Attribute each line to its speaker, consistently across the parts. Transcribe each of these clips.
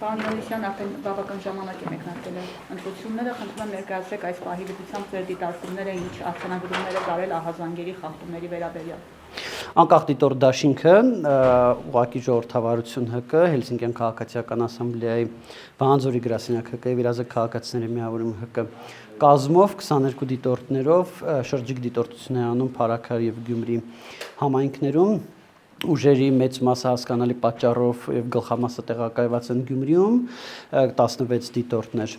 Speaker 1: Պարոն Մելիսյան, արդեն բավական ժամանակ է մեկնարկել ընտրությունները, խնդրում եմ ներկայացրեք այս պահի դեպությամբ ձեր դիտարկումները, ինչ արձանագրումներ եք արել ահազանգերի խախտումների վերաբերյալ։
Speaker 2: Անկախ դիտորդ դաշինքը ուղղակի ժողովրդավարություն ՀԿ, Հելսինկյան քաղաքացիական ասամբլեայի Վանաձորի գրասենյակ ՀԿ Վիրազը քաղաքացիների միավորում ՀԿ կազմով 22 դիտորդներով շրջիկ դիտորդություն է անում Փարաքար եւ Գյումրի համայնքներում ուժերի մեծ մասը հասկանալի պատճառով եւ գլխամասը տեղակայված են Գյումրիում 16 դիտորդներ։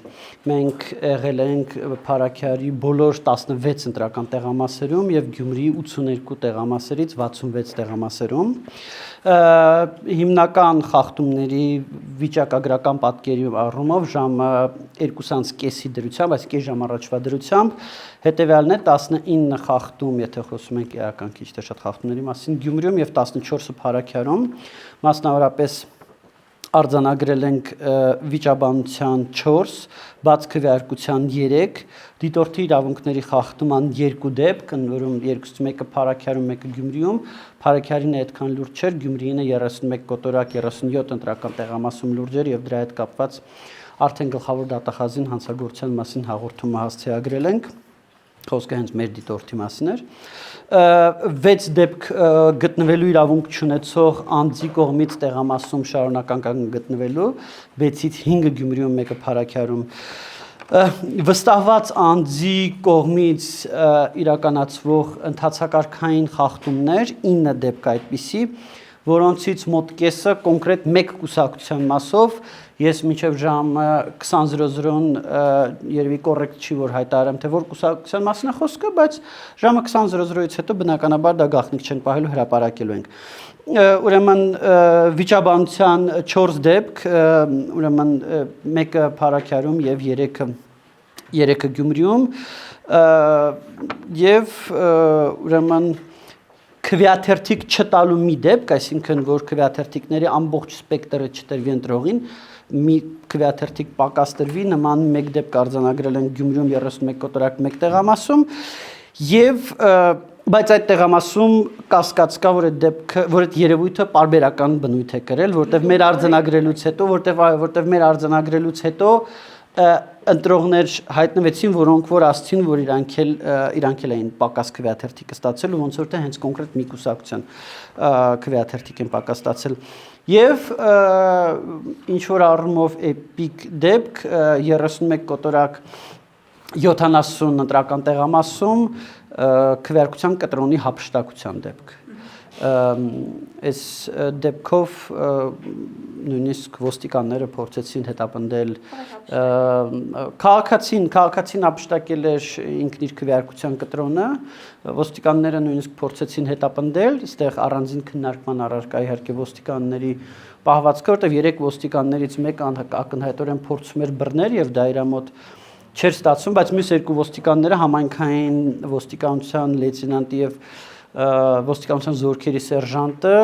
Speaker 2: Մենք եղել ենք Փարաքարի բոլոր 16 ընտրական տեղամասերում եւ Գյումրիի 82 տեղամասերից 66 տեղամասերում։ Հիմնական խախտումների վիճակագրական պատկերի առումով ժամը 2:30-ի դրությամբ, այսինքն կես ժամ առաջվա դրությամբ հետեւյալն է 19 խախտում, եթե խոսում ենք էական քիչ թե շատ խախտումների մասին Գյումրիում եւ 14-ը Փարաքարում, մասնավորապես արձանագրել ենք վիճաբանության 4, բաց քվեարկության 3, դիտորդի իրավունքների խախտման 2 դեպք, ընդ որում երկուսից մեկը Փարաքարում, մեկը Գյումրիում, Փարաքարինը այդքան լուրջ չէր, Գյումրիինը 31 կոտորակ, 37 ընտրական տեղամասում լուրջ էր եւ դրա հետ կապված արդեն գլխավոր դատախազին հանցագործության մասին հաղորդումը հասցեագրել ենք, խոսքը հենց մեր դիտորդի մասին էր։ 6 դեպք գտնվելու իրավունք չունեցող անձի կողմից տեղամասում շարունակական գտնվելու, 6-ից 5-ը Գյումրիում, 1-ը Փարաքարում վստահված անձի կողմից իրականացվող ընթացակարգային խախտումներ 9 դեպք այդպիսի, որոնցից մոտ կեսը կոնկրետ մեկ կուսակցության մասով ես մինչև ժամը 20:00-ն երևի կոռեկտ չի որ հայտարարեմ թե որ կուսակցության մասին է խոսքը, բայց ժամը 20:00-ից հետո բնականաբար դա գաղտնիք չենք պահելու հրապարակելու ենք։ Ուրեմն վիճաբանության 4 դեպք, ուրեմն մեկը Փարաքարում եւ 3-ը Գյումրիում եւ ուրեմն քվեաթերթիկ չտալու մի դեպք, այսինքն որ քվեաթերթիկների ամբողջ սպեկտրը չտրվի ընտրողին, մի քվեաթերթիկ պակաս տրվի, նման մեկ դեպք արձանագրել են Գյումրիում 31 կոտորակ 1 տեղամասում եւ բայց այդ տեղամասում կասկած կա, որ այդ դեպքը, որ այդ երևույթը պարբերական բնույթ է կրել, որտեղ մեր արձանագրելուց հետո, որտեղ մեր արձանագրելուց հետո ընտրողներ հայտնվեցին, որոնք որ ասցին, որ իրանք էին պակաս քվեաթերթիկը ստացել ու ոնց որ թե հենց կոնկրետ մի կուսակցության քվեաթերթիկ են պակաս ստացել։ Եվ ինչ որ առումով էպիկ դեպք 31 կոտորակ 70 ընտրական տեղամասում քվեարկության կտրոնի հափշտակության դեպք։ Այս դեպքով նույնիսկ ոստիկանները փորձեցին հետապնդել քաղաքացին հափշտակել էր ինքն իր քվեարկության կտրոնը, ոստիկանները նույնիսկ փորձեցին հետապնդել, այստեղ առանձին քննարկման առարկա իհարկե ոստիկանների պահվածքը, որտեղ 3 ոստիկաններից մեկը ակնհայտորեն փորձում էր բռնել եւ դա իր մոտ չէր ստացվում, բայց մյուս 2 ոստիկանները համայնքային ոստիկանության լեյտենանտի եւ ոստիկանության զորքերի սերժանտը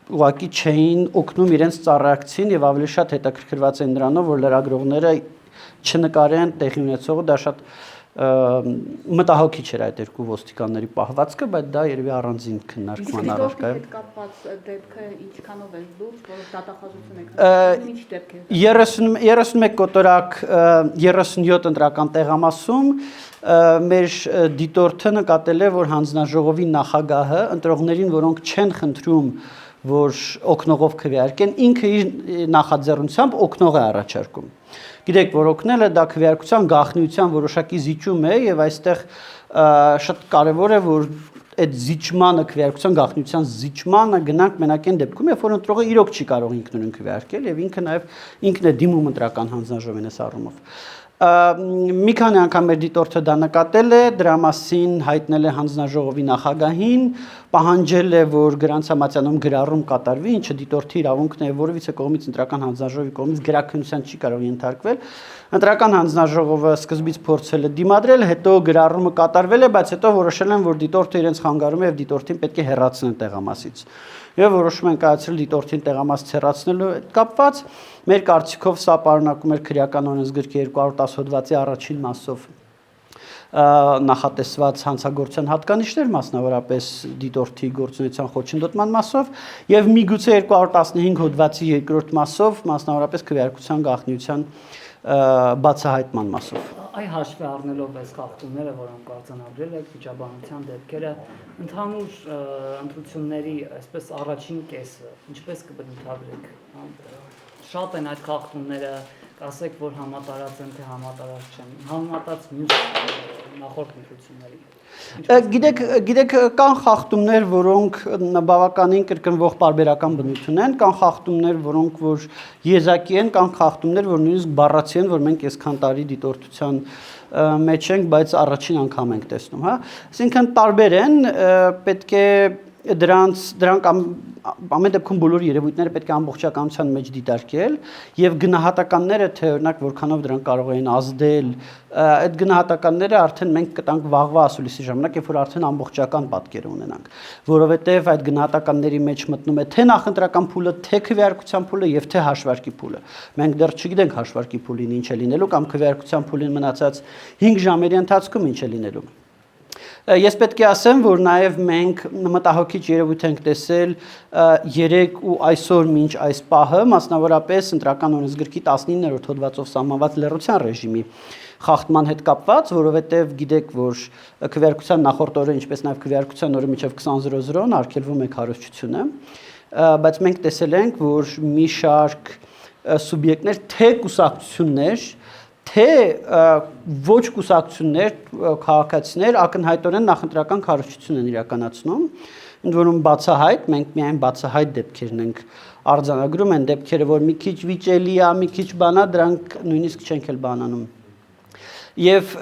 Speaker 2: ուղղակի չէին օգնում իրենց ծառայակցին եւ ավելի շատ հետաքրքրված են նրանով, որ լրագրողները չնկարեն տեղի ունեցողը, դա շատ մտահոգիչ էր այդ 2 ոստիկանների պահվածքը, բայց դա երևի առանձին քննարկման առարկա է։
Speaker 1: Իսկ կապված դեպքը ինչքանով է լուրջ, որ դատախազություն եք ինչ դեպք է։
Speaker 2: 31 կոտորակ 37 ընտրական տեղամասում մեր դիտորդը նկատել է, որ հանձնաժողովի նախագահը ընտրողներին, որոնք չեն խնդրում, որ օգնողով քվեարկեն, ինքը իր նախաձեռնությամբ օգնող է առաջարկում։ Գիտեք, որ օգնելը դա քվեարկության գաղտնիության որոշակի զիջում է եւ այստեղ շատ կարեւոր է, որ այդ զիջմանը քվեարկության գաղտնիության զիջմանը գնանք մենակ այն դեպքում, երբ որ ընտրողը իրոք չի կարող ինքնուրույն քվեարկել եւ ինքը նաեւ ինքն է դիմում ընտրական հանձնաժողովին այս առումով։ Մի քանի անգամ մեր դիտորդը դա նկատել է, դրա մասին հայտնել է հանձնաժողովի նախագահին, պահանջել է, որ գրանցամատյանում գրառում կատարվի, ինչը դիտորդի իրավունքն է, որևիցե կողմից ընտրական հանձնաժողովի կողմից գրաքննության չի կարող ենթարկվել։ Ընտրական հանձնաժողովը սկզբից փորձել է դիմադրել, հետո գրառումը կատարվել է, բայց հետո որոշել են, որ դիտորդը իրենց խանգարում է եւ դիտորդին պետք է հեռացնեն տեղամասից։ Եվ որոշում են կայացրել դիտորդին տեղամաս հեռացնելու հետ կապված, մեր կարծիքով սա պարունակում էր քրեական օրենսգրքի 210 հոդվածի առաջին մասով նախատեսված հանցագործության հատկանիշներ, մասնավորապես դիտորդի գործունեության խոչընդոտման մասով, եւ միգուցե 215 հոդվածի երկրորդ մասով, մասնավորապես քվեարկության գաղտնիության բացահայտման մասով։
Speaker 3: Այ հաշվի առնելով այս խախտումները, որոնք արձանագրել եք, վիճաբանության դեպքերը, ընդհանուր ընտրությունների այսպես առաջին կեսը, ինչպես կբնութագրեք, շատ են այդ խախտումները, կասեք, որ համատարած են, թե համատարած չեն, համեմատած մյուս նախորդ ընտրությունների։
Speaker 2: Գիտեք, կան խախտումներ, որոնք բավականին կրկնվող պարբերական բնություն են, կան խախտումներ, որոնք որ եզակի են, կան խախտումներ, որ նույնիսկ բառացի են, որ մենք այսքան տարի դիտորդության մեջ ենք, բայց առաջին անգամ ենք տեսնում, հա։ Այսինքն տարբեր են, պետք է դրանք ամեն դեպքում բոլոր երևույթները պետք է ամբողջականության մեջ դիտարկել եւ գնահատականները թե օրինակ որքանով դրանք կարող են ազդել այդ գնահատականները արդեն մենք կտանք վաղվա ասուլիսի ժամանակ երբ որ արդեն ամբողջական պատկեր ունենանք որովհետեւ այդ գնահատականների մեջ մտնում է թե նախընտրական փուլը թե քվեարկության փուլը եւ թե հաշվարկի փուլը մենք դեռ չգիտենք հաշվարկի փուլին ինչ է լինելու կամ քվեարկության փուլին մնացած 5 ժամերի ընթացքում ինչ է լինելու Ես պետք է ասեմ, որ նաև մենք մտահոգիչ երևույթ ենք տեսել 3 ու այսօր մինչ այս պահը, մասնավորապես ընտրական օրենսգրքի 19-րդ հոդվածով սահմանված լռության ռեժիմի խախտման հետ կապված, որովհետև գիտեք, որ քվեարկության նախորդ օրը, ինչպես նաև քվեարկության օրը մինչև 20:00-ն արգելվում է քարոզչությունը, բայց մենք տեսել ենք, որ մի շարք սուբյեկտներ, թե կուսակցություններ թե ոչ կուսակցություններ, քաղաքացիներ ակնհայտորեն նախընտրական քարոզչություն են իրականացնում, ընդ որում բացահայտ, մենք միայն բացահայտ դեպքերն ենք արձանագրում, են դեպքերը, որ մի քիչ վիճելի է, մի քիչ բանա, դրանք նույնիսկ չենք էլ բանանում։ Եվ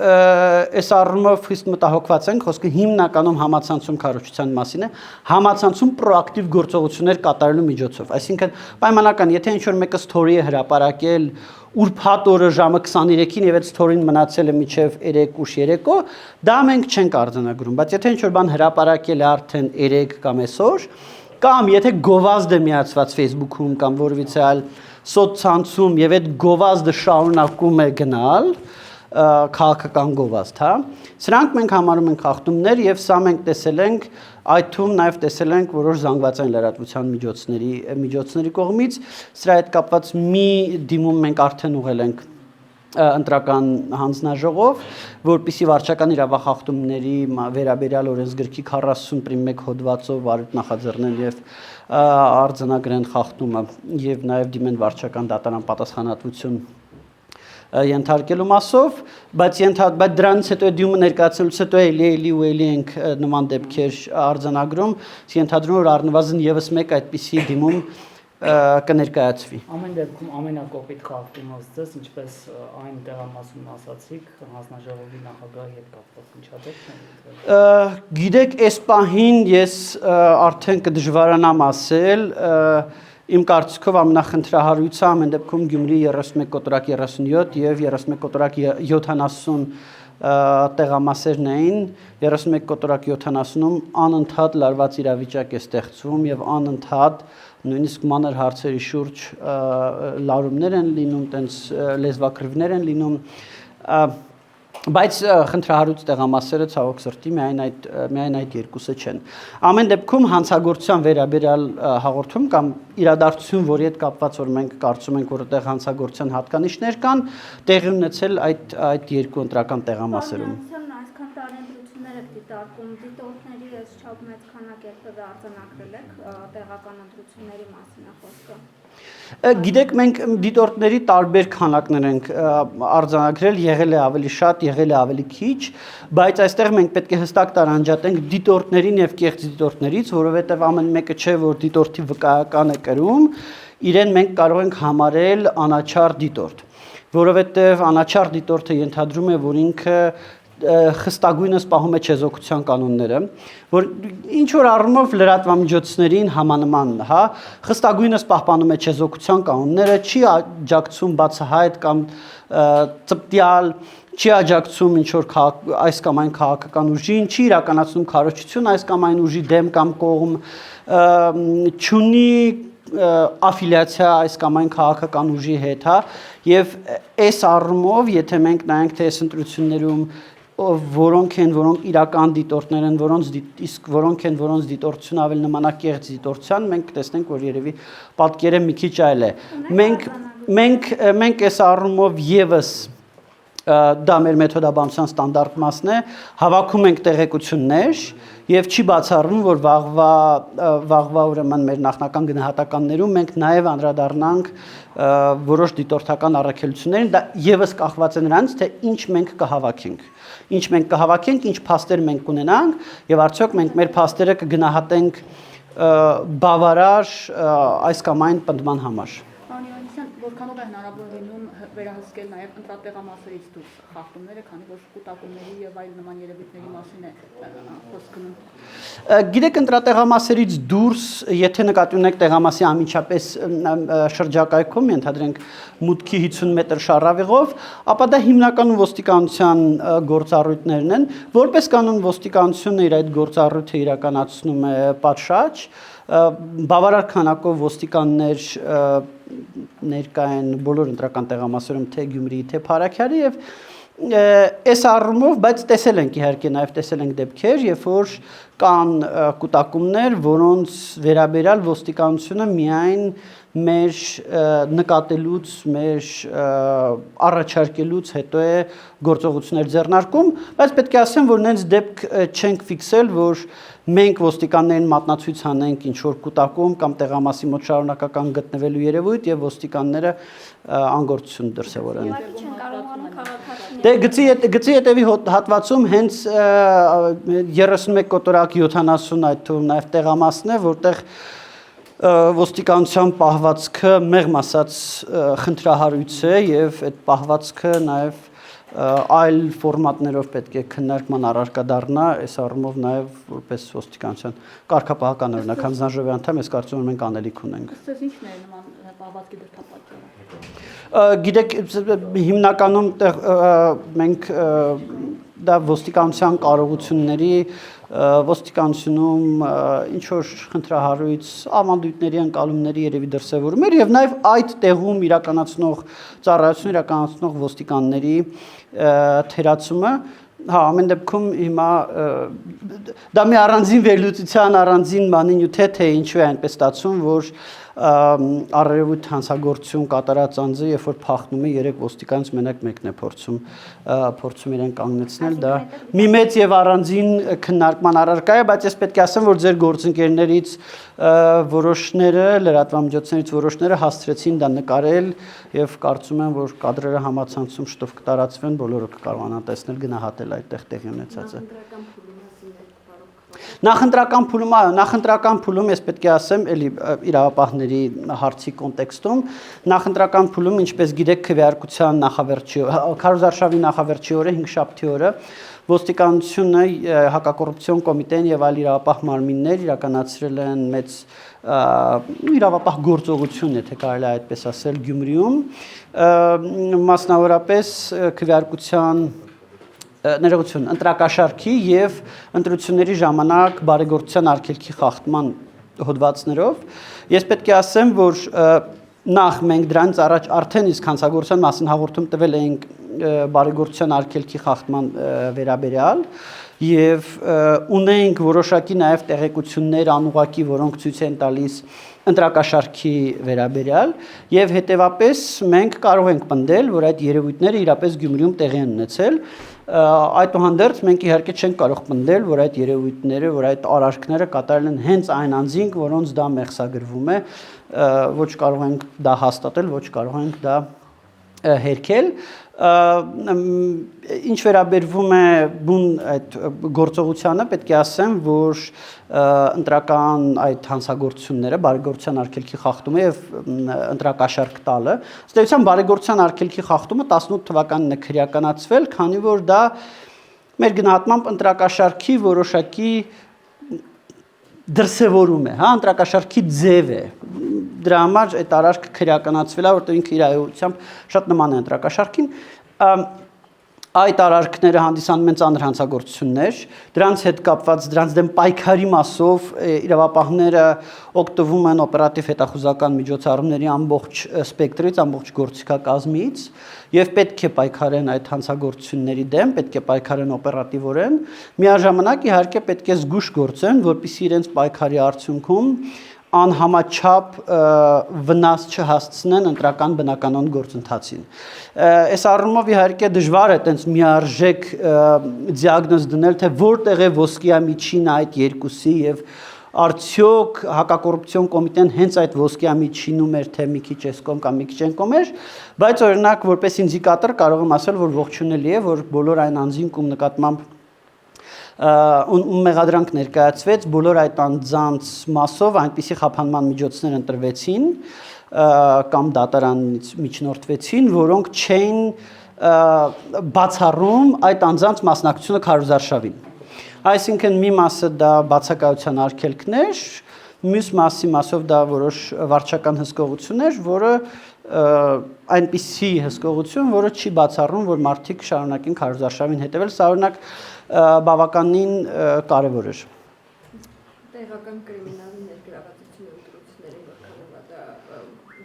Speaker 2: այս առումով խիստ մտահոգված ենք, խոսքը հիմնականում համացանցում քարոզչության մասին է, համացանցում պրոակտիվ գործողություններ կատարելու միջոցով։ Այսինքն պայմանական, եթե ինչ-որ մեկը story է հրապարակել ուրբաթ օրը ժամը 23-ին եւ այդ story-ն մնացել է մինչեւ 3 ուշ երեկո, դա մենք չենք արձանագրում, բայց եթե ինչ-որ բան հրապարակել է արդեն 3 կամ այսօր, կամ եթե գովազդ է միացված Facebook-ում կամ որևիցե այլ սոցցանցում եւ այդ գովազդը շարունակում է գնալ, քաղաքական գովազդ, հա։ Սրանք մենք համարում ենք խախտումներ եւ սա մենք տեսել ենք, այդ թվում նաեւ տեսել ենք որոշ զանգվածային լրատվության միջոցների կողմից, սրա հետ կապված մի դիմում մենք արդեն ուղղել ենք ընտրական հանձնաժողով, որպիսի վարչական իրավախախտումների վերաբերյալ օրենսգրքի 40.1 հոդվածով արդ նախաձեռնեն եւ արձանագրեն խախտումը եւ նաեւ դիմեն վարչական դատարան պատասխանատվություն ենթարկելու մասով, բայց դրանից հետո դիմումը ներկայացնելուց հետո էլի ենք նման դեպքեր արձանագրում, ենթադրում որ առնվազն եւս մեկ այդպիսի դիմում կներկայացվի։
Speaker 3: Ամեն դեպքում ամենակոպիտ խախտումը ըստ ինչպես այն տեղամասում ասացիք, հանձնաժողովի նախագահի հետ կապված ինչա՞դ
Speaker 2: Գիտեք, այս պահին ես արդեն կդժվարանամ ասել, Իմ կարծիքով ամենախնդրահարույցը ամեն դեպքում Գյումրի 31/37 եւ 31/70 տեղամասերն էին 31/70-ում անընդհատ լարված իրավիճակ է ստեղծվում եւ անընդհատ նույնիսկ մանր հարցերի շուրջ լարումներ են լինում, տենց լեզվակռիվներ են լինում Բայց խնդրահարույց տեղամասերը ցավոք սրտի միայն այդ երկուսը չեն։ Ամեն դեպքում հանցագործության վերաբերյալ հաղորդում կամ իրադարձություն, որի հետ կապված որ մենք կարծում ենք, որ այդտեղ հանցագործության հատկանիշներ կան, տեղի ունեցել այդ երկու ընտրական տեղամասերում։
Speaker 4: Այսքան տարի ընտրություններ եք դիտարկում, դիտորդների այս չափ մեծ քանակ երբևէ արձանագրել եք տեղական ընտրությունների մասին է խոսքը։
Speaker 2: Գիտեք, մենք դիտորդների տարբեր քանակներ ենք արձանագրել, եղել է ավելի շատ, եղել է ավելի քիչ, բայց այստեղ մենք պետք է հստակ տարանջատենք դիտորդներին եւ կեղծ դիտորդներից, որովհետեւ ամեն մեկը չէ, որ դիտորդի վկայական է կրում, իրեն մենք կարող ենք համարել անաչառ դիտորդ, որովհետեւ անաչառ դիտորդը ենթադրում է, որ ինքը խստագույնս պահում է չեզոքության կանոնները, որ ինչ որ առումով լրատվամիջոցներին համանման, հա, խստագույնս պահպանում է չեզոքության կանոնները, չի աջակցում բացահայտ կամ ծպտյալ, չի աջակցում ինչ որ այս կամ այն քաղաքական ուժին, չի իրականացնում քարոզչություն այս կամ այն ուժի դեմ կամ կողմ, չունի աֆիլիացիա այս կամ այն քաղաքական ուժի հետ, հա, եւ այս առումով, եթե մենք նայենք թե այս ընտրություններում որոնք են, որոնք իրական դիտորդներ են, իսկ որոնք են, որոնց դիտորդությունը ավելի նմանակեղծ դիտորդության, մենք տեսնենք, որ երևի պատկերը մի քիչ այլ է։ Մենք այս առումով եւս դա մեր մեթոդաբանության ստանդարտ մասն է, հավաքում ենք տեղեկություններ եւ չի բացառվում, որ վաղվա ուրեմն մեր նախնական գնահատականներում մենք նաեւ անդրադառնանք որոշ դիտորդական առաքելություններին, դա եւս կախված է նրանից, թե ինչ մենք կհավաքենք, ինչ փաստեր մենք կունենանք եւ արդյոք մենք մեր փաստերը կգնահատենք բավարար այս կամ այն պնդման համար։
Speaker 1: Որքանով է հնարավոր լինում վերահսկել նաև ընտրատեղամասերից դուրս խախտումները, քանի որ կուտակումների եւ այլ նման երևույթների մասին է խոսքը գնում։
Speaker 2: Գիտեք, ընտրատեղամասերից դուրս, եթե նկատի ունեք տեղամասի անմիջապես շրջակայքում, ենթադրենք մուտքի 50 մետր շարավիղով, ապա դա հիմնականում ոստիկանության գործառույթներն են, որպես կանոն ոստիկանությունը իր այդ գործառույթը իրականացնում է պատշաճ, բավարար քանակով ոստիկաններ ներկա են բոլոր ընտրական տեղամասերում, թե Գյումրիի, թե Փարաքյալի եւ այս առումով, բայց տեսել ենք իհարկե նաև տեսել ենք դեպքեր, երբ որ կան կուտակումներ, որոնց վերաբերյալ ոստիկանությունը միայն մեր նկատելուց, մեր առաջարկելուց հետո է գործողություններ ձեռնարկում, բայց պետք է ասեմ, որ նենց դեպք չենք ֆիքսել, որ մենք ոստիկաններին մատնացույց անենք ինչ որ կուտակում կամ տեղամասի մոտ շարունակական գտնվելու երևույթ եւ ոստիկանները անգործություն դրսեւորեն։ Դե գծի հետևի հատվածում հենց 31 կոտորակ 70 այդ թվում նաեւ տեղամասն է, որտեղ ոստիկանության պահվածքը մեղմ ասած խնդրահարույց է եւ այդ պահվածքը նաեւ այլ ֆորմատներով պետք է քննարկման առարկա դառնա, այս առումով նաև որպես ոստիկանության կարգապահական օրինակ հանձնաժողովի անդամ, ես կարծում եմ մենք անելիք ունենք։
Speaker 1: Ըստ ինչն է նման պահվածքի դրդապատճառը։
Speaker 2: Գիտեք, հիմնականում մենք դա ոստիկանության կարողությունների ոստիկանությունում ինչ որ խնդրահարույց ավանդույթների ընկալումների երևի դրսևորում էր եւ նաեւ այդ տեղում իրականացնող ծառայություն իրականացնող ոստիկանների թերացումը ամեն դեպքում հիմա դա մի առանձին վերլուծության առանձին բանի նյութ է, թե ինչու է այնպես ստացվում, որ առերևույթ հանցագործություն կատարած անձը, երբ որ փախնում է, 3 ոստիկանից մենակ մեկն է փորձում իրեն կանգնեցնել, դա մի մեծ եւ առանձին քննարկման առարկա է, բայց ես պետք է ասեմ, որ ձեր գործընկերներից որոշները, լրատվամիջոցներից որոշները հասցրեցին դա նկարել եւ կարծում եմ, որ կադրերը համացանցում շտով կտարածվեն, բոլորը կկարողանան տեսնել, գնահատել այդտեղ տեղի ունեցածը։ Նախընտրական փուլում ես պետք է ասեմ, էլի իրավապահների հարցի կոնտեքստում, նախընտրական փուլում, ինչպես գիտեք, քվեարկության նախավերջի, քարոզարշավի նախավերջի օրը, 5-շաբթի օրը, ոստիկանությունը, հակակոռուպցիոն կոմիտեն եւ այլ իրավապահ մարմիններ իրականացրել են մեծ իրավապահ գործողություն, եթե կարելի է այդպես ասել, Գյումրիում, մասնավորապես քվեարկության ներողություն, ընտրակաշարքի եւ ընտրությունների ժամանակ բարեգործության արգելքի խախտման հոդվածներով։ Ես պետք է ասեմ, որ նախ մենք դրանից առաջ արդեն իսկ հանցագործության մասին հաղորդում տվել էինք բարեգործության արգելքի խախտման վերաբերյալ եւ ունենք որոշակի նաեւ տեղեկություններ անուղակի, որոնք ցույց են տալիս ընտրակաշարքի վերաբերյալ եւ հետեւապես մենք կարող ենք պնդել, որ այդ երևույթները իրապես Գյումրիում տեղի են ունեցել։ Այդուհանդերձ մենք իհարկե չենք կարող պնդել, որ այդ երևույթները, որ այդ արարքները կատարել են հենց այն անձինք, որոնց դա մեղսագրվում է, ոչ կարող ենք դա հաստատել, ոչ կարող ենք դա հերքել։ Ինչ վերաբերվում է բուն այդ գործողությանը, պետք է ասեմ, որ ընտրական այդ հանցագործությունները, բարեգործության արգելքի խախտումը եւ ընտրակաշարք տալը, ըստ էության բարեգործության արգելքի խախտումը 18 թվականին է քրեականացվել, քանի որ դա մեր գնահատմամբ ընտրակաշարքի որոշակի դրսևորում է, հա, ընտրակաշարքի ձև է։ Դրա համար այդ արարքը քրեականացվել է, որտեղ ինքը իր այությամբ շատ նման է ընտրակաշարքին։ այդ արարքները հանդիսանում են ծանր հանցագործություններ, դրանց հետ կապված դրանց դեմ պայքարի մասով իրավապահները օգտվում են օպերատիվ հետախուզական միջոցառումների ամբողջ սպեկտրից, ամբողջ գործիքակազմից եւ պետք է պայքարեն այդ հանցագործությունների դեմ, պետք է պայքարեն օպերատիվորեն, միաժամանակ իհարկե պետք է զգուշ գործեն, որպեսզի իրենց պայքարի արդյունքում անհամաչափ վնաս չհասցնեն ընտրական բնականոն գործընթացին։ Այս առումով իհարկե դժվար է տենց միարժեք դիագնոզ դնել, թե որտեղ է ոսկյա միջինը այդ երկուսի եւ արդյոք հակակոռուպցիոն կոմիտեն հենց այդ ոսկյա միջինում էր, թե մի քիչ էս կողմ կամ մի քիչ այն կողմ էր, բայց օրինակ որպես ինդիկատոր կարող եմ ասել, որ ողջունելի է, որ բոլոր այն անձինք ում նկատմամբ մեղադրանք ներկայացվեց, բոլոր այդ անձանց մասով այնպիսի խափանման միջոցներ ընտրվեցին կամ դատարանից միջնորդվեցին, որոնք չէին բացառում այդ անձանց մասնակցությունը քարոզարշավին։ Այսինքն մի մասը դա բացակայության արգելքներ, մյուս մասով դա որոշ վարչական հսկողություններ, որը այնպիսի հսկողություն, որը չի բացառում, որ մարդիկ շարունակեն քարոզարշավին հետևել, սա օրինակ բավականին կարևոր էր։
Speaker 5: Տեղական կրիմինալի ներգրավվածությունը ընտրությունների որքանով դա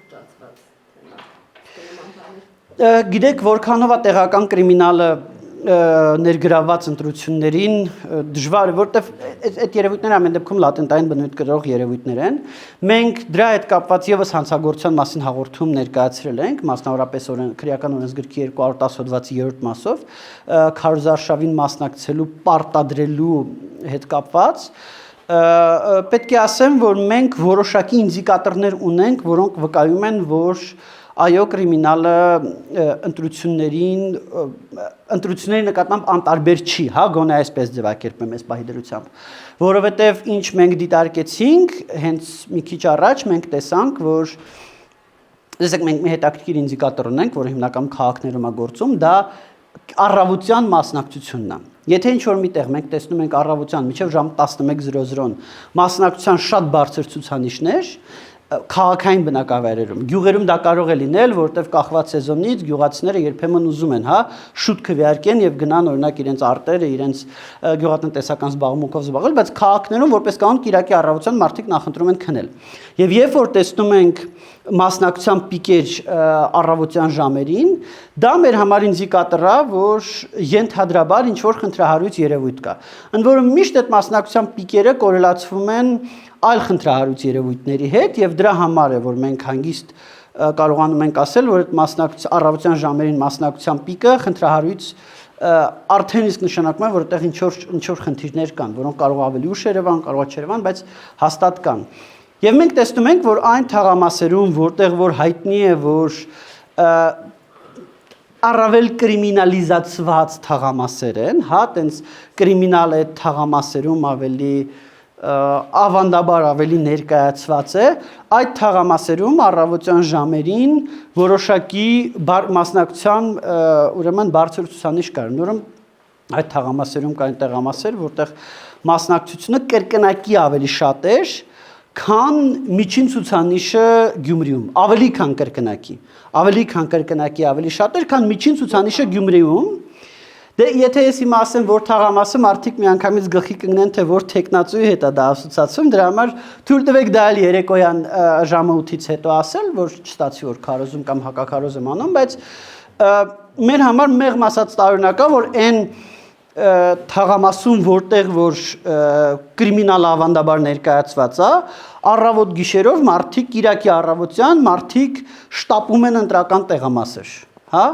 Speaker 5: ուժացված թեմա։
Speaker 2: Գիտեք, որքանով է տեղական կրիմինալը ներգրավված ընտրություններին դժվար է, որտեվ այդ երևույթները ամեն դեպքում լատենտային բնույթ կրող երևույթներ են։ Մենք դրա հետ կապված եւս հանցագործության մասին հաղորդում ներկայացրել ենք, մասնավորապես քրեական օրենսգրքի 210 հոդվածի 3-րդ մասով, քարոզարշավին մասնակցելու պարտադրելու հետ կապված։ Պետք է ասեմ, որ մենք որոշակի ինդիկատորներ ունենք, որոնք վկայում են, որ այո, կրիմինալը ընտրությունների նկատմամբ անտարբեր չի, հա, գոնե այսպես ձևակերպեմ այս պահի դրությամբ, որովհետև ինչ մենք դիտարկեցինք, հենց մի քիչ առաջ մենք տեսանք, որ տեսեք մենք մի հետաքրքիր ինդիկատոր ունենք, որը հիմնականում քաղաքներում է գործում, դա առավոտյան մասնակցությունն է։ Եթե ինչ-որ միտեղ մենք տեսնում ենք առավոտյան մինչև ժամ 11:00 մասնակցության շատ բարձր ցուցանիշներ, քաղաքային բնակավայրերում։ Գյուղերում դա կարող է լինել, որտեղ կախված սեզոնից գյուղացիները երբեմն ուզում են, հա, շուտ քվեարկեն եւ գնան օրինակ իրենց արտերը, իրենց գյուղատնտեսական զբաղմունքով զբաղվել, բայց քաղաքներում որպես կանոն կիրակի առավոտյան մարդիկ նախընտրում են քնել։ Եվ երբ որ տեսնում ենք մասնակցության պիկեր առավոտյան ժամերին, դա մեր համար ինդիկատոր է, որ ենթադրաբար ինչ որ խնդրահարույց երևույթ կա։ Ընդ որում միշտ այդ մասնակցության պիկերը կորելացվում են այլ խնդրահարույց երևույթների հետ եւ դրա համար է որ մենք հանգիստ կարողանում ենք ասել որ այդ առավոտյան ժամերին մասնակցության պիկը խնդրահարույց արդեն իսկ նշանակում է որ այդտեղ ինչ որ խնդիրներ կան, որոնք կարող ավելի ուշ Երևան, կարող չերևան, բայց հաստատ կան։ Եվ մենք տեսնում ենք որ այն թաղամասերում, որտեղ որ հայտնի է որ առավել կրիմինալիզացված թաղամասեր են, հա, տենց կրիմինալ է թաղամասերում ավելի ավանդաբար ավելի ներկայացված է, այդ թաղամասերում առավոտյան ժամերին որոշակի մասնակցության ուրեմն բարձր ցուցանիշ կար։ Ուրեմն այդ թաղամասերում կային տեղամասեր, որտեղ մասնակցությունը կրկնակի ավելի շատ էր, քան միջին ցուցանիշը Գյումրիում, ավելի քան կրկնակի ավելի շատ էր, քան միջին ցուցանիշը Գյումրիում։ Դե եթե ես հիմա ասեմ, որ թաղամասը մարդիկ միանգամից գլխի կգնեն, թե որ տեխնացուի հետ է դա ասոցացում, դրա համար թույլ տվեք դա էլ երեկոյան ժամը 8-ից հետո ասել, որ չստացի որ քարոզում կամ հակաքարոզ եմ անում, բայց մեր համար մեղմ ասած տարօրինակ է, որ այն թաղամասում, որտեղ որ կրիմինալ ավանդաբար ներկայացված է, առավոտ գիշերով մարդիկ կիրակի առավոտյան մարդիկ շտապում են ընտրական տեղամասեր, հա?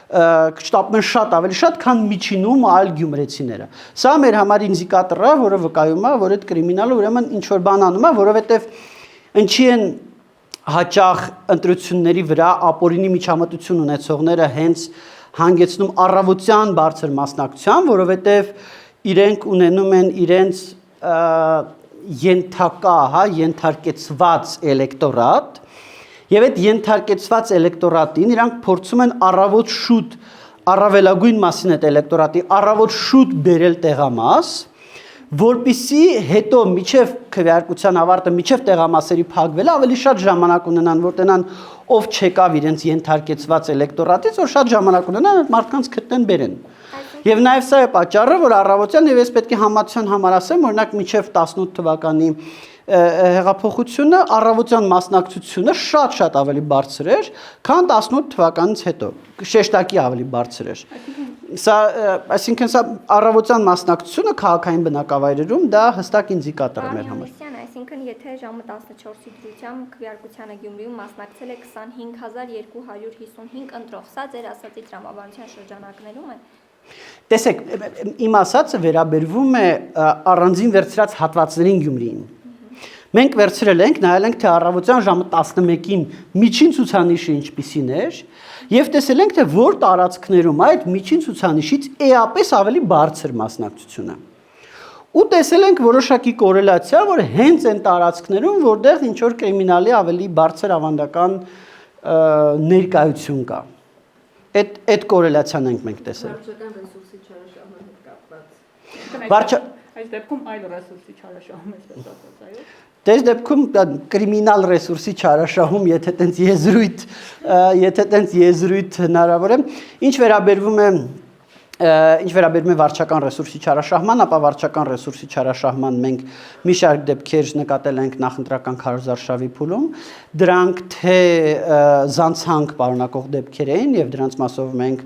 Speaker 2: Շտապում են շատ ավելի շատ, քան միջինում այլ գյումրեցիները։ Սա մեր համար ինդիկատոր է, որը վկայում է, որ այդ կրիմինալը ուրեմն ինչ որ բան անում է, որովհետև ինչի են հաճախ ընտրությունների վրա ապօրինի միջամտություն ունեցողները հենց հանգեցնում առավոտյան բարձր մասնակցության, որովհետև իրենք ունենում են իրենց ենթակա, հա, ենթարկեցված էլեկտորատ, եւ այդ ենթարկեցված էլեկտորատին իրանք փորձում են առավոտ շուտ առավելագույն մասին այդ էլեկտորատի առավոտ շուտ բերել տեղամաս, որպիսի հետո միջև քվեարկության ավարտը, միջև տեղամասերի փակվելը ավելի շատ ժամանակ ունենան, որ տենան ով չեկավ իրենց ենթարկեցված էլեկտորատից, որ շատ ժամանակ ունենան այդ մարդկանց գտնեն բերեն։ Եվ նաև սա է պատճառը, որ առավոտյան եւ ես պետք է համացան համար ասեմ, օրինակ միջև 18 թվականի հեղափոխությունը առավոտյան մասնակցությունը շատ ավելի բարձր էր, քան 18 թվականից հետո, շեշտակի ավելի բարձր էր։ Սա, այսինքն սա առավոտյան մասնակցությունը քաղաքային բնակավայրերում դա հստակ ինդիկատոր է մեր համար։
Speaker 6: Այսինքն եթե ժամը 14-ի դրությամբ քվեարկությանը Գյումրիում մասնակցել է 25255 ընտրող, սա ձեր ասածի տրամաբանության շրջանակներում է։
Speaker 2: Տեսեք, իմ ասածը վերաբերվում է առանձին վերցրած հատվածներին Գյումրիին։ Մենք վերցրել ենք, նայել ենք թե առավոտյան ժամը 11-ին միջին ցուցանիշը ինչպիսին էր, եւ տեսել ենք թե որ տարածքներում այդ միջին ցուցանիշից էապես ավելի բարձր մասնակցությունը։ Ու տեսել ենք որոշակի կորելացիա, որ հենց այն տարածքներում, որտեղ ինչ որ կրիմինալի ավելի բարձր ավանդական ներկայություն կա։ Այդ կորելացիան ենք մենք տեսել։
Speaker 5: Վարչական ռեսուրսի չարաշահման հետ կապված։
Speaker 1: Այս դեպքում այլ ռեսուրսի չարաշահում էսպես ասած, այո։
Speaker 2: Դες դեպքում կրիմինալ ռեսուրսի չարաշահում, եթե տենց եզրույթ հնարավոր է, ինչ վերաբերվում է վարչական ռեսուրսի չարաշահման, ապա վարչական ռեսուրսի չարաշահման մենք մի շարք դեպքեր նկատել ենք նախընտրական քարոզարշավի փուլում, դրանք թե զանցանք պարունակող դեպքեր էին եւ դրանց մասով մենք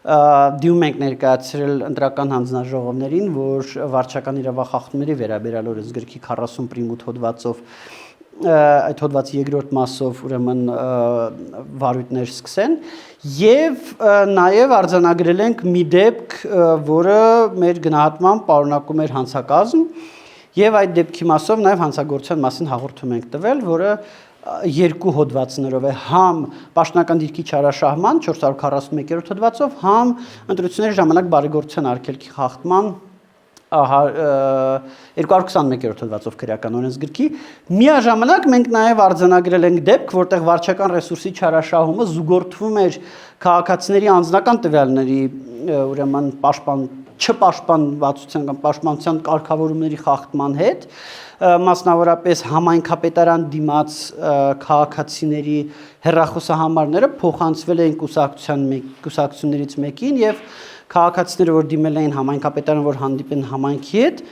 Speaker 2: դիում ենք ներկայացրել ընտրական հանձնաժողովներին, որ վարչական իրավախախտումների վերաբերյալ օրենսգրքի 40 պրիմ 8 հոդվածով այդ հոդվածի երկրորդ մասով ուրեմն վարույթներ սկսեն եւ նաեւ արձանագրել ենք մի դեպք, որը մեր գնահատմամբ պարունակում էր հանցակազմ եւ այդ դեպքի մասով նաեւ հանցագործության մասին հաղորդում ենք տվել, որը երկու հոդվածներով է համ պաշտոնական դիրքի չարաշահման 441-րդ հոդվածով, համ ընտրությունների ժամանակ բարեգործության արգելքի խախտման 221-րդ հոդվածով քրեական օրենսգրքի։ Միաժամանակ մենք նաև արձանագրել ենք դեպք, որտեղ վարչական ռեսուրսի չարաշահումը զուգորդվում էր քաղաքացիների անձնական տվյալների ուրեմն չպաշտպանվածության կամ պաշտպանության կարգավորումների խախտման հետ, մասնավորապես համայնքապետարան դիմաց քաղաքացիների հեռախոսահամարները փոխանցվել էին կուսակցություններից մեկին եւ քաղաքացիները, որ դիմել էին համայնքապետարան, որ հանդիպեն համայնքի հետ,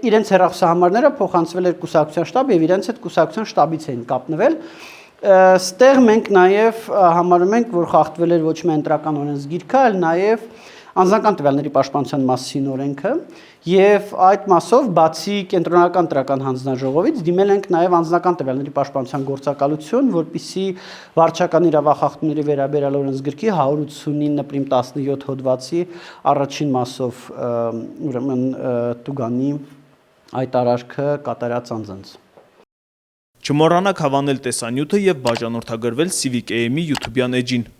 Speaker 2: իրենց հեռախոսահամարները փոխանցվել էր կուսակցության շտաբ եւ իրենց հետ կուսակցության շտաբից էին կապնվել։ Ստեղ մենք նաեւ համարում ենք, որ խախտվել էր ոչ միայն ընտրական օրենսգիրքը, այլ նաեւ անձնական տվյալների պաշտպանության մասին օրենքը եւ այդ մասով բացի կենտրոնական տրական հանձնաժողովից դիմել ենք նաեւ անձնական տվյալների պաշտպանության գործակալություն, որպիսի վարչական իրավախախտումների վերաբերյալ օրենսգրքի 189.17 հոդվածի առաջին մասով ուրեմն տուգանի այդ արարքը կատարած անձանց։
Speaker 7: Չմոռանաք հավանել տեսանյութը եւ բաժանորդագրվել Civic AM-ի YouTube-յան էջին։